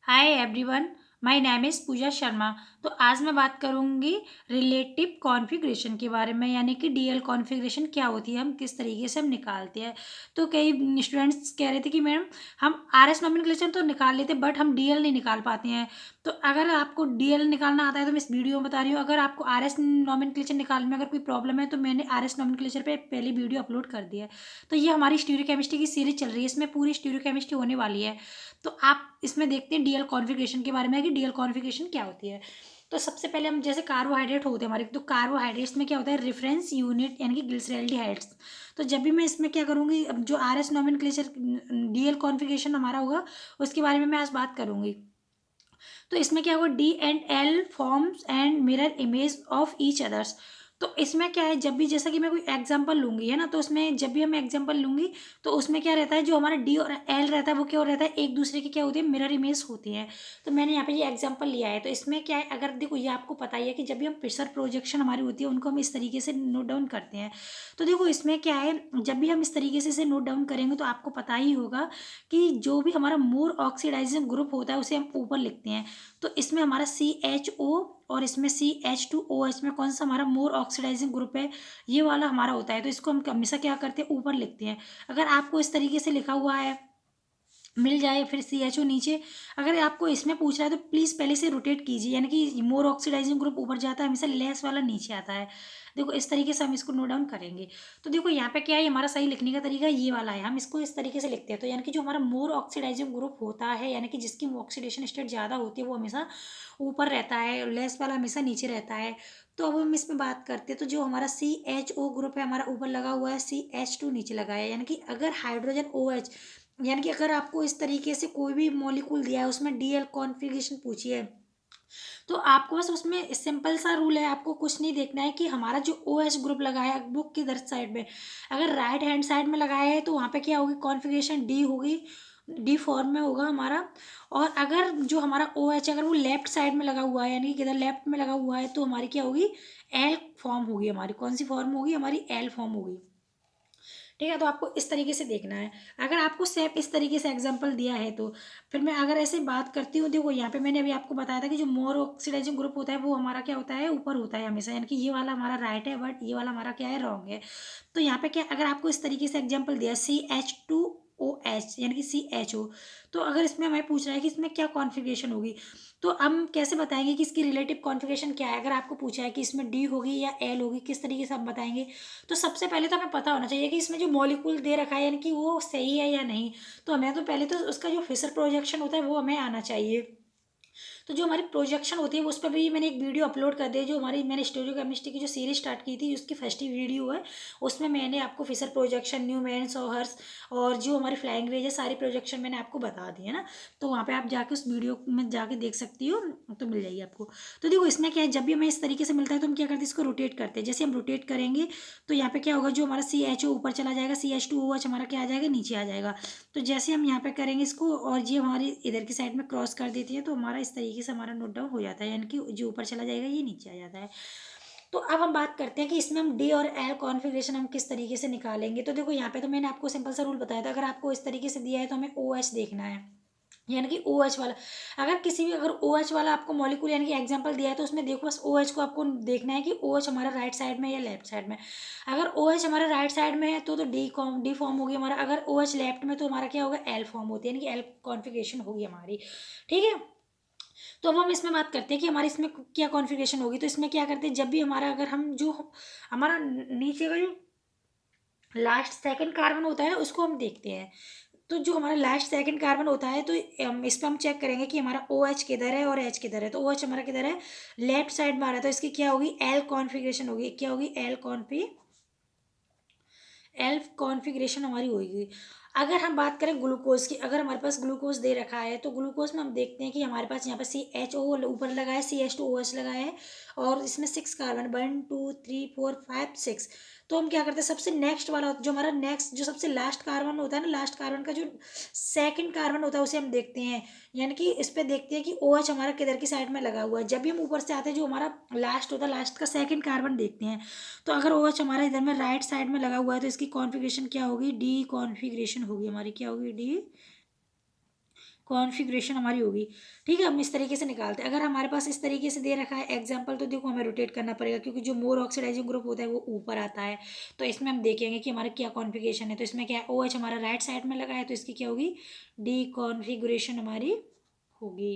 Hi everyone, my name is Pooja Sharma. तो आज मैं बात करूंगी रिलेटिव कॉन्फ़िगरेशन के बारे में, यानी कि डीएल कॉन्फ़िगरेशन क्या होती है, हम किस तरीके से हम निकालते हैं। तो कई स्टूडेंट्स कह रहे थे कि मैम हम आरएस नोमेनक्लेचर तो निकाल लेते बट हम डीएल नहीं निकाल पाते हैं। तो अगर आपको डीएल निकालना आता है तो मैं इस वीडियो में बता रही हूँ। अगर आपको आरएस नोमेनक्लेचर निकालने में अगर कोई प्रॉब्लम है तो मैंने आरएस नोमेनक्लेचर पे पहले वीडियो अपलोड कर दिया है। तो ये हमारी स्टीरियोकेमिस्ट्री की सीरीज चल रही है, इसमें पूरी स्टीरियोकेमिस्ट्री होने वाली है। तो आप इसमें देखते हैं डीएल कॉन्फ़िगरेशन के बारे में कि डीएल कॉन्फ़िगरेशन क्या होती है। तो सबसे पहले हम जैसे कार्बोहाइड्रेट होते हैं हमारे, तो कार्बोहाइड्रेट्स में क्या होता है, रेफरेंस यूनिट यानी कि ग्लिसरॉल्डिहाइड्स। तो जब भी मैं इसमें क्या करूँगी, अब जो आरएस नोमेनक्लेचर डीएल कॉन्फ़िगरेशन हमारा होगा उसके बारे में मैं आज बात करूँगी। तो इसमें क्या होगा, D and L forms and mirror image of each others. तो इसमें क्या है, जब भी जैसा कि मैं कोई एग्जांपल लूंगी है ना, तो उसमें जब भी हम एग्जांपल लूंगी तो उसमें क्या रहता है, जो हमारा डी और एल रहता है वो क्या रहता है, एक दूसरे की क्या होती है, मिरर इमेज होती है। तो मैंने यहाँ पे ये एग्जांपल लिया है। तो इसमें क्या है, अगर देखो ये आपको पता ही है कि जब भी हम प्रेशर प्रोजेक्शन हमारी होती है उनको हम इस तरीके से नोट डाउन करते हैं। तो देखो इसमें क्या है, जब भी हम इस तरीके से इसे नोट डाउन करेंगे तो आपको पता ही होगा कि जो भी हमारा मोर ऑक्सीडाइजिंग ग्रुप होता है उसे हम ऊपर लिखते हैं। तो इसमें हमारा CHO और इसमें CH2OH में कौन सा हमारा मोर ऑक्सीडाइजिंग ग्रुप है, ये वाला हमारा होता है। तो इसको हम हमेशा क्या करते हैं, ऊपर लिखते हैं। अगर आपको इस तरीके से लिखा हुआ है मिल जाए, फिर CHO नीचे, अगर आपको इसमें पूछ रहा है तो प्लीज़ पहले से रोटेट कीजिए, यानी कि मोर ऑक्सीडाइजिंग ग्रुप ऊपर जाता है, हमेशा लेस वाला नीचे आता है। देखो इस तरीके से हम इसको नोट डाउन करेंगे। तो देखो यहाँ पे क्या है, हमारा सही लिखने का तरीका ये वाला है, हम इसको इस तरीके से लिखते हैं। तो यानी कि जो हमारा मोर ऑक्सीडाइजिंग ग्रुप होता है, यानी कि जिसकी ऑक्सीडेशन स्टेट ज़्यादा होती है, वो हमेशा ऊपर रहता है, लेस वाला हमेशा नीचे रहता है। तो अब हम इसमें बात करते हैं, तो जो हमारा CHO ग्रुप है हमारा ऊपर लगा हुआ है, CH2 नीचे लगा है। यानी कि अगर हाइड्रोजन OH, यानी कि अगर आपको इस तरीके से कोई भी मॉलिक्यूल दिया है उसमें डीएल कॉन्फ़िगरेशन पूछी है, तो आपको बस उसमें सिंपल सा रूल है, आपको कुछ नहीं देखना है कि हमारा जो OH ग्रुप लगा है बुक किधर साइड में। अगर राइट हैंड साइड में लगाया है तो वहाँ पे क्या होगी, कॉन्फ़िगरेशन डी होगी, डी फॉर्म में होगा हमारा। और अगर जो हमारा OH अगर वो लेफ्ट साइड में लगा हुआ है, यानी कि किधर लेफ्ट में लगा हुआ है, तो हमारी क्या होगी, एल फॉर्म होगी हमारी। कौन सी फॉर्म होगी हमारी, एल फॉर्म होगी। ठीक है, तो आपको इस तरीके से देखना है। अगर आपको सेम इस तरीके से एग्जांपल दिया है तो फिर मैं अगर ऐसे बात करती हूँ, देखो यहाँ पे मैंने अभी आपको बताया था कि जो मोर ऑक्सीडाइजिंग ग्रुप होता है वो हमारा क्या होता है, ऊपर होता है हमेशा, यानी कि ये वाला हमारा राइट है बट ये वाला हमारा क्या है, रॉन्ग है। तो यहाँ पे क्या, अगर आपको इस तरीके से एग्जाम्पल दिया CH2OH यानी कि CHO, तो अगर इसमें हमें पूछ रहा है कि इसमें क्या कॉन्फ़िगरेशन होगी, तो हम कैसे बताएंगे कि इसकी रिलेटिव कॉन्फ़िगरेशन क्या है। अगर आपको पूछा है कि इसमें डी होगी या एल होगी, किस तरीके से हम बताएंगे। तो सबसे पहले तो हमें पता होना चाहिए कि इसमें जो मॉलिक्यूल दे रखा है यानी कि वो सही है या नहीं। तो हमें तो पहले तो उसका जो फिशर प्रोजेक्शन होता है वो हमें आना चाहिए। तो जो हमारी प्रोजेक्शन होती है उस पर भी मैंने एक वीडियो अपलोड कर दी है, जो हमारी मैंने स्टीरियोकेमिस्ट्री की जो सीरीज स्टार्ट की थी उसकी फर्स्ट ही वीडियो है। उसमें मैंने आपको फिशर प्रोजेक्शन, न्यूमेंस और हर्स और जो हमारी फ्लाइंग रेंज है, सारी प्रोजेक्शन मैंने आपको बता दी है ना। तो वहाँ पे आप जाके उस वीडियो में जाके देख सकती हो, तो मिल जाएगी आपको। तो देखो इसमें क्या है, जब भी हमें इस तरीके से मिलता है तो हम क्या करते हैं, इसको रोटेट करते हैं। जैसे हम रोटेट करेंगे तो यहाँ पे क्या होगा, जो हमारा CHO ऊपर चला जाएगा, CH2OH हमारा क्या आ जाएगा, नीचे आ जाएगा। तो जैसे हम यहाँ पे करेंगे इसको और ये हमारी इधर की साइड में क्रॉस कर देती है, तो हमारा इस तरीके से हमारा नोट डाउन हो जाता है, यानी कि जो ऊपर चला जाएगा ये नीचे आ जाता है। तो अब हम बात करते हैं कि इसमें हम डी और एल कॉन्फ़िगरेशन हम किस तरीके से निकालेंगे। तो देखो यहाँ पे तो मैंने आपको सिंपल सा रूल बताया था, अगर आपको इस तरीके से दिया है तो हमें OH देखना है, यानी कि OH वाला। अगर किसी भी अगर OH वाला आपको मॉलिक्यूल यानी कि एग्जांपल दिया है तो उसमें देखो बस OH को आपको देखना है कि OH हमारा राइट साइड में या लेफ्ट साइड में। अगर OH हमारा राइट साइड में है तो डी फॉर्म होगी हमारा। अगर OH लेफ्ट में तो हमारा क्या होगा, एल फॉर्म होती है, यानी कि एल कॉन्फ़िगरेशन होगी हमारी। ठीक है, तो अब हम इसमें बात करते हैं कि हमारे इसमें क्या कॉन्फ़िगरेशन होगी। तो इसमें क्या करते हैं, जब भी हमारा अगर हम जो हमारा नीचे का जो लास्ट सेकंड कार्बन होता है उसको हम देखते हैं। तो जो हमारा लास्ट सेकंड कार्बन होता है तो इस पर हम चेक करेंगे कि हमारा OH किधर है और H किधर है। तो OH हमारा किधर है, लेफ्ट साइड में आ रहा है, तो इसकी क्या होगी, एल कॉन्फ़िगरेशन होगी। क्या होगी, एल कॉन्फ़िगरेशन हमारी होगी। अगर हम बात करें ग्लूकोज की, अगर हमारे पास ग्लूकोज दे रखा है तो ग्लूकोज में हम देखते हैं कि हमारे पास यहाँ पर CHO ऊपर लगा है, CH2OH लगा है और इसमें 6 कार्बन, 1 2 3 4 5 6। तो हम क्या करते हैं, सबसे नेक्स्ट वाला जो हमारा नेक्स्ट जो सबसे लास्ट कार्बन होता है ना, लास्ट कार्बन का जो सेकंड कार्बन होता है उसे हम देखते हैं। यानी कि इस पे देखते हैं कि OH हमारा किधर की साइड में लगा हुआ है। जब भी हम ऊपर से आते हैं जो हमारा लास्ट होता है, लास्ट का सेकंड कार्बन देखते हैं। तो अगर OH हमारा इधर में राइट साइड में लगा हुआ है तो इसकी कॉन्फ़िगरेशन क्या होगी, डी कॉन्फ़िगरेशन होगी हमारी। क्या होगी, डी कॉन्फ़िगरेशन हमारी होगी। ठीक है, हम इस तरीके से निकालते हैं। अगर हमारे पास इस तरीके से दे रखा है एग्जाम्पल, तो देखो हमें रोटेट करना पड़ेगा, क्योंकि जो मोर ऑक्सीडाइजिंग ग्रुप होता है वो ऊपर आता है। तो इसमें हम देखेंगे कि हमारा क्या कॉन्फ़िगरेशन है। तो इसमें क्या है, OH हमारा राइट साइड में लगा है, तो इसकी क्या होगी, डी कॉन्फ़िगरेशन हमारी होगी।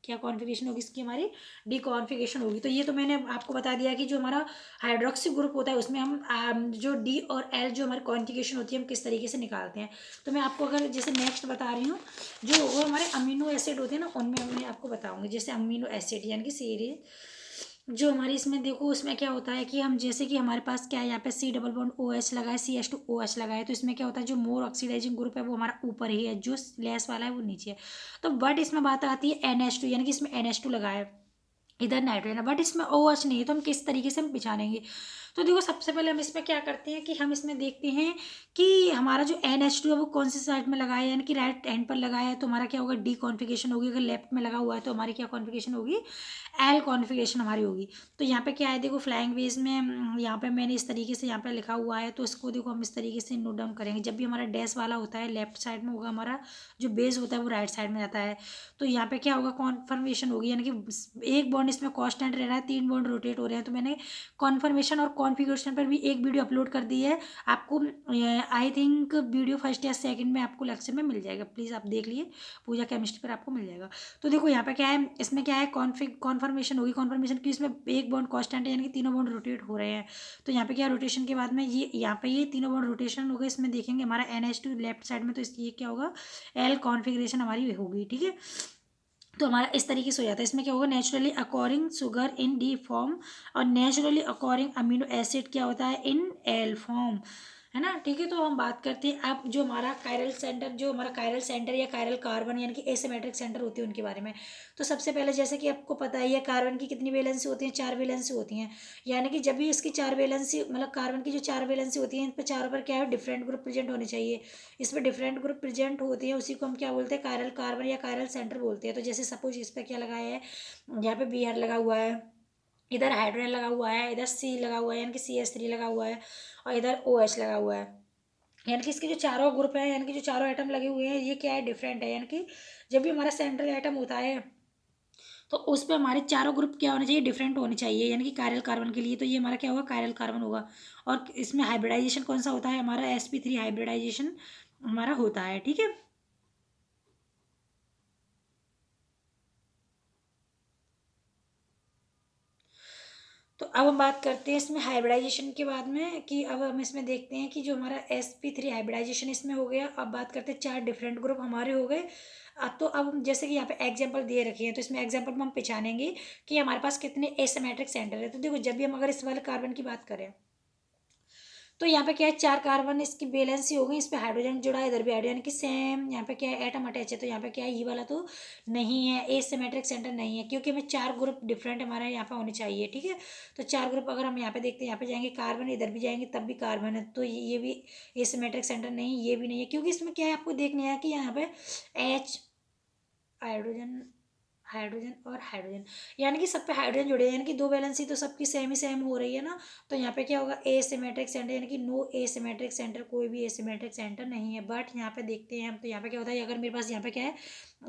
क्या कॉन्फ़िगरेशन होगी इसकी, हमारी डी कॉन्फ़िगरेशन होगी। तो ये तो मैंने आपको बता दिया कि जो हमारा हाइड्रोक्सी ग्रुप होता है उसमें हम जो डी और एल जो हमारी कॉन्फ़िगरेशन होती है हम किस तरीके से निकालते हैं। तो मैं आपको अगर जैसे नेक्स्ट बता रही हूँ, जो वो हमारे अमीनो एसिड होते हैं ना, उनमें मैं आपको बताऊँगी। जैसे अमीनो एसिड यानी कि सीरीज जो हमारी इसमें देखो, उसमें क्या होता है कि हम जैसे कि हमारे पास क्या है, यहाँ पे C डबल बॉन्ड OH लगा है, CH2OH लगा है। तो इसमें क्या होता है, जो मोर ऑक्सीडाइजिंग ग्रुप है वो हमारा ऊपर ही है, जो लेस वाला है वो नीचे है। तो बट इसमें बात आती है NH2, यानी कि इसमें NH2 लगा है, इधर नाइट्रोजन है, बट इसमें OH नहीं है। तो हम किस तरीके से हम पहचानेंगे। तो देखो सबसे पहले हम इसमें क्या करते हैं कि हम इसमें देखते हैं कि हमारा जो NH2 है वो कौन सी साइड में लगा है, यानी कि राइट हैंड पर लगा है तो हमारा क्या होगा, डी कॉन्फ़िगरेशन होगी। अगर लेफ्ट में लगा हुआ है तो हमारी क्या कॉन्फ़िगरेशन होगी, एल कॉन्फ़िगरेशन हमारी होगी। तो यहाँ पे क्या है, देखो फ्लाइंग वेज में यहाँ पे मैंने इस तरीके से यहाँ पे लिखा हुआ है, तो इसको देखो हम इस तरीके से नोट डाउन करेंगे। जब भी हमारा डैश वाला होता है लेफ्ट साइड में होगा, हमारा जो बेस होता है वो राइट साइड में जाता है। तो यहाँ पे क्या होगा, कॉन्फर्मेशन होगी, यानी कि एक बॉन्ड इसमें कांस्टेंट रह रहा है, 3 बॉन्ड रोटेट हो रहे हैं। तो मैंने कॉन्फर्मेशन और कॉन्फिगरेशन पर भी एक वीडियो अपलोड कर दी है आपको। आई थिंक वीडियो फर्स्ट या सेकंड में आपको लेक्चर में मिल जाएगा, प्लीज़ आप देख लिए, पूजा केमिस्ट्री पर आपको मिल जाएगा। तो देखो यहाँ पे क्या है, इसमें क्या है, कॉन्फर्मेशन होगी। कॉन्फर्मेशन की इसमें एक बॉन्ड कांस्टेंट है, यानी कि तीनों बॉन्ड रोटेट हो रहे हैं। तो यहाँ पे क्या, रोटेशन के बाद में ये यहाँ पे ये तीनों बॉन्ड रोटेशन हो गए। इसमें देखेंगे हमारा NH2 लेफ्ट साइड में, तो इसकी ये क्या होगा, एल कॉन्फिगरेशन हमारी होगी। ठीक है, तो हमारा इस तरीके से हो जाता है। इसमें क्या होगा, naturally occurring sugar in the form, और नेचुरली अकॉरिंग अमीनो एसिड क्या होता है, इन एल फॉर्म, है ना। ठीक है, तो हम बात करते हैं अब जो हमारा कायरल सेंटर, जो हमारा कायरल सेंटर या कायरल कार्बन यानी कि एसिमेट्रिक सेंटर होती है उनके बारे में। तो सबसे पहले जैसे कि आपको पता ही है, कार्बन की कितनी वैलेंसी होती है, 4 वैलेंसी होती हैं। यानी कि जब भी इसकी 4 वैलेंसी, मतलब कार्बन की जो 4 वैलेंसी होती है, इन पर चारों पर क्या है, डिफरेंट ग्रुप प्रेजेंट होने चाहिए। इसमें डिफरेंट ग्रुप प्रेजेंट होते हैं, उसी को हम क्या बोलते हैं, कायरल कार्बन या कायरल सेंटर बोलते हैं। तो जैसे सपोज इस पर क्या लगाया है, यहाँ पे Br लगा हुआ है, इधर हाइड्रोजन लगा हुआ है, इधर C लगा हुआ है यानी कि CH3 लगा हुआ है, और इधर OH लगा हुआ है। यानी कि इसके जो चारों ग्रुप है, यानी कि जो चारों एटम लगे हुए हैं, ये क्या है, डिफरेंट है। यानी कि जब भी हमारा सेंट्रल एटम होता है तो उस पर हमारे चारों ग्रुप क्या होने चाहिए, डिफरेंट होने चाहिए। यानी कि कायरल कार्बन के लिए तो ये हमारा क्या होगा, कायरल कार्बन होगा। और इसमें हाइब्रिडाइजेशन कौन सा होता है, हमारा sp3 हाइब्रिडाइजेशन हमारा होता है। ठीक है, तो अब हम बात करते हैं इसमें हाइब्रिडाइजेशन के बाद में, कि अब हम इसमें देखते हैं कि जो हमारा sp3 हाइब्रिडाइजेशन इसमें हो गया। अब बात करते हैं 4 डिफरेंट ग्रुप हमारे हो गए। तो अब हम जैसे कि यहाँ पे एग्जांपल दिए रखे हैं, तो इसमें एग्जांपल में हम पहचानेंगे कि हमारे पास कितने एसिमेट्रिक सेंटर है। तो देखो जब भी हम अगर इस वाले कार्बन की बात करें, तो यहाँ पे क्या है, 4 कार्बन इसकी बैलेंस ही हो गई। इस पे हाइड्रोजन जुड़ा है, इधर भी हाइड्रोजन की सेम। यहाँ पे क्या है, एटम अटैच है। तो यहाँ पे क्या है, ये वाला तो नहीं है, एसिमेट्रिक सेंटर नहीं है, क्योंकि हमें 4 ग्रुप डिफरेंट हमारे यहाँ पे होने चाहिए। ठीक है, तो 4 ग्रुप अगर हम यहाँ पे देखते हैं, यहाँ पे जाएंगे कार्बन, इधर भी जाएंगे तब भी कार्बन है, तो ये भी एसिमेट्रिक सेंटर नहीं, ये भी नहीं है। क्योंकि इसमें क्या है, आपको देखने है कि यहाँ पे H, हाइड्रोजन, हाइड्रोजन और हाइड्रोजन, यानी कि सब पे हाइड्रोजन जुड़े हैं, यानी कि दो वैलेंसी तो सबकी सेम ही सेम हो रही है ना। तो यहाँ पे क्या होगा, एसिमेट्रिक सेंटर, यानी कि नो एसिमेट्रिक सेंटर, कोई भी एसिमेट्रिक सेंटर नहीं है। बट यहाँ पे देखते हैं हम, तो यहाँ पे क्या होता है, अगर मेरे पास यहाँ पे क्या है,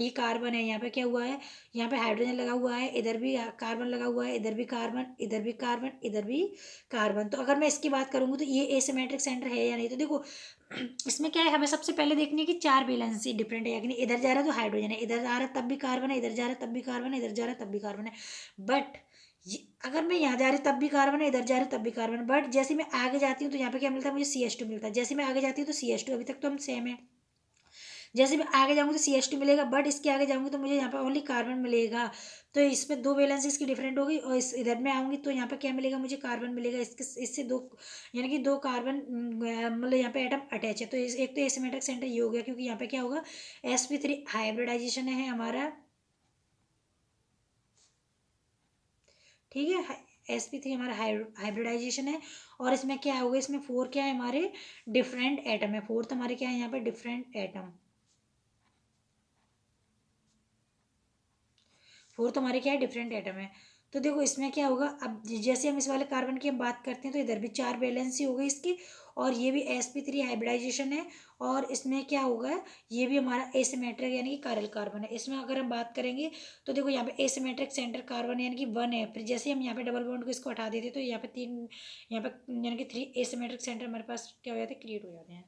ये कार्बन है, यहाँ पे क्या हुआ है, यहाँ पे हाइड्रोजन लगा हुआ है, इधर भी कार्बन लगा हुआ है, इधर भी कार्बन, इधर भी कार्बन, इधर भी कार्बन। तो अगर मैं इसकी बात करूँगी तो ये एसिमेट्रिक सेंटर है या नहीं। तो देखो इसमें क्या है, हमें सबसे पहले देखनी है कि 4 वैलेंसी डिफरेंट है, यानी इधर जा रहा है तो हाइड्रोजन है, इधर जा रहा है तब भी कार्बन है, इधर जा रहा है तब भी कार्बन है, इधर जा रहा है तब भी कार्बन है। बट अगर मैं यहाँ जा रही तब भी कार्बन है, इधर जा रही तब भी कार्बन है, बट जैसे मैं आगे जाती हूँ तो यहाँ पे क्या मिलता है, मुझे CH2 मिलता है। जैसे मैं आगे जाती हूँ तो CH2, अभी तक तो हम सेम है। जैसे मैं आगे जाऊँगी तो CH2 मिलेगा, बट इसके आगे जाऊँगी तो मुझे यहाँ पे ओनली कार्बन मिलेगा। तो इसमें 2 वैलेंसी इसकी डिफरेंट होगी, और इस इधर में आऊँगी तो यहाँ पे क्या मिलेगा, मुझे कार्बन मिलेगा। इसके इससे 2, यानी कि 2 कार्बन, मतलब यहाँ पे एटम अटैच है। तो एक तो एसिमेट्रिक सेंटर ये हो गया, क्योंकि यहाँ पे क्या होगा, sp3 हाइब्रिडाइजेशन है हमारा। ठीक है, sp3 हमारा हाइब्रिडाइजेशन है। और इसमें क्या होगा, इसमें 4 क्या है, हमारे डिफरेंट एटम है। 4 हमारे क्या है यहाँ पे, डिफरेंट एटम। 4 हमारे क्या है, डिफरेंट एटम है। तो देखो इसमें क्या होगा, अब जैसे हम इस वाले कार्बन की हम बात करते हैं तो इधर भी 4 वैलेंसी हो गई इसकी, और ये भी sp3 हाइब्रिडाइजेशन है। और इसमें क्या होगा, ये भी हमारा एसिमेट्रिक यानी कि कायरल कार्बन है। इसमें अगर हम बात करेंगे तो देखो यहाँ पे एसिमेट्रिक सेंटर कार्बन यानी कि 1 है, फिर जैसे हम यहाँ पे डबल बॉन्ड को इसको हटा देते तो यहाँ पे 3, यहाँ पे यानी कि 3 एसिमेट्रिक सेंटर हमारे पास क्या हो जाते हैं, क्रिएट हो जाते हैं।